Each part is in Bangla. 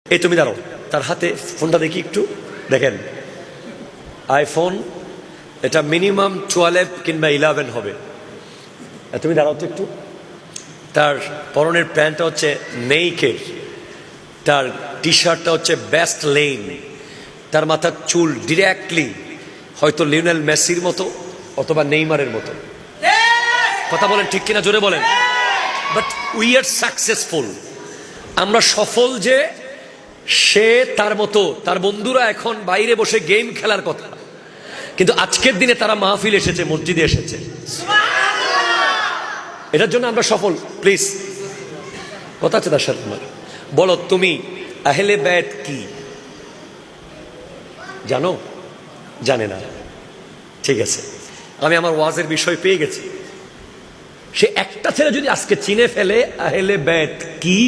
এই তুমি দাঁড়াও, তার হাতে ফোনটা দেখি একটু দেখেন, আইফোন, এটা মিনিমাম 12 কিংবা 11 হবে। তুমি দাঁড়াও তো একটু। তার পরনের প্যান্টটা হচ্ছে নেইকের, তার টি শার্টটা হচ্ছে বেস্ট লেন, তার মাথার চুল ডিরেক্টলি হয়তো লিওনেল মেসির মতো অথবা নেইমারের মতো। কথা বলেন ঠিক কিনা, জোরে বলেন। বাট উই আর সাকসেসফুল, আমরা সফল যে সে তার মতো, তার বন্ধুরা এখন বাইরে বসে গেম খেলার কথা, কিন্তু আজকের দিনে তারা মাহফিল এসেছে, মসজিদে এসেছে। এটার জন্য আমরা সফল। প্লিজ কথা আছে তার সাথে তোমার, বলো তুমি আহলে বাইত কি জানো? জানে না, ঠিক আছে, আমি আমার ওয়াজের বিষয় পেয়ে গেছি। সে একটা ছেলে যদি আজকে চিনে ফেলে আহলে বাইত কি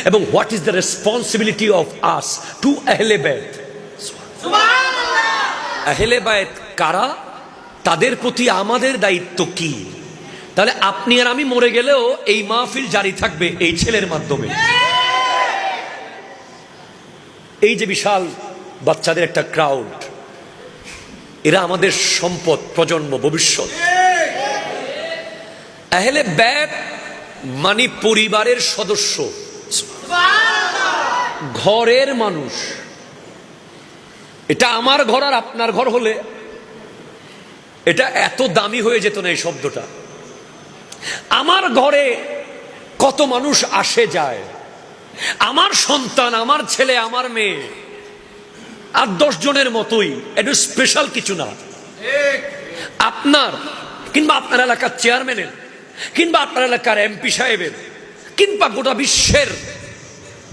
এবং what is the responsibility of us to আহলে বাইত, আহলে বাইত কারা, তাদের প্রতি আমাদের দায়িত্ব কি, তাহলে আপনি আর আমি মরে গেলেও এই মাহফিল জারি থাকবে এই ছেলের মাধ্যমে। এই যে বিশাল বাচ্চাদের একটা ক্রাউড, এরা আমাদের সম্পদ, প্রজন্ম, ভবিষ্যৎ। আহলে বাইত মানে পরিবারের সদস্য, ঘরের মানুষ। এটা আমার ঘর আর আপনার ঘর হলে এটা এত দামি হয়ে যেত না এই শব্দটা। আমার ঘরে কত মানুষ আসে যায়, আমার সন্তান, আমার ছেলে, আমার মেয়ে আর 10 জনের মতোই, এটা স্পেশাল কিছু না। আপনার কিংবা আপনার এলাকার চেয়ারম্যানের কিংবা আপনার এলাকার এমপি সাহেবের কিংবা গোটা বিশ্বের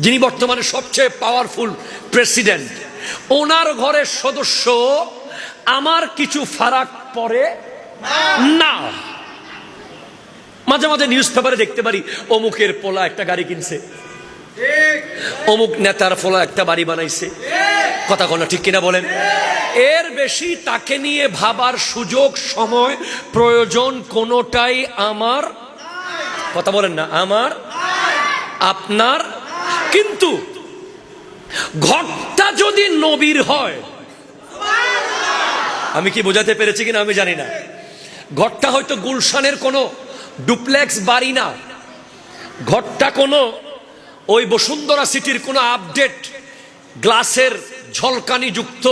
যিনি বর্তমানে সবচেয়ে পাওয়ারফুল প্রেসিডেন্ট, ওনার ঘরের সদস্য আমার কিছু ফারাক পড়ে না। মাঝে মাঝে নিউজ পেপারে দেখতে পারি অমুকের পোলা একটা গাড়ি কিনছে, অমুক নেতার পোলা একটা বাড়ি বানাইছে। কথা কোনো ঠিক কিনা বলেন? এর বেশি তাকে নিয়ে ভাবার সুযোগ, সময়, প্রয়োজন কোনোটাই আমার, কথা বলেন না, আমার আপনার। কিন্তু ঘরটা যদি নবীর হয়, আমি কি বোঝাতে পেরেছি কিনা আমি জানি না, ঘরটা হয়তো গুলশানের কোনো ডুপ্লেক্স বাড়ি না, ঘরটা কোনো ওই বসুন্ধরা সিটির কোনো আপডেট গ্লাসের ঝলকানি যুক্ত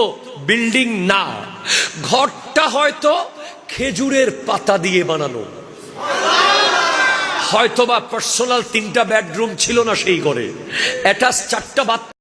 বিল্ডিং না, ঘরটা হয়তো খেজুরের পাতা দিয়ে বানানো, হয়তোবা পার্সোনাল 3টা বেডরুম ছিল না সেই ঘরে, অ্যাটাচ 4টা বাথরুম।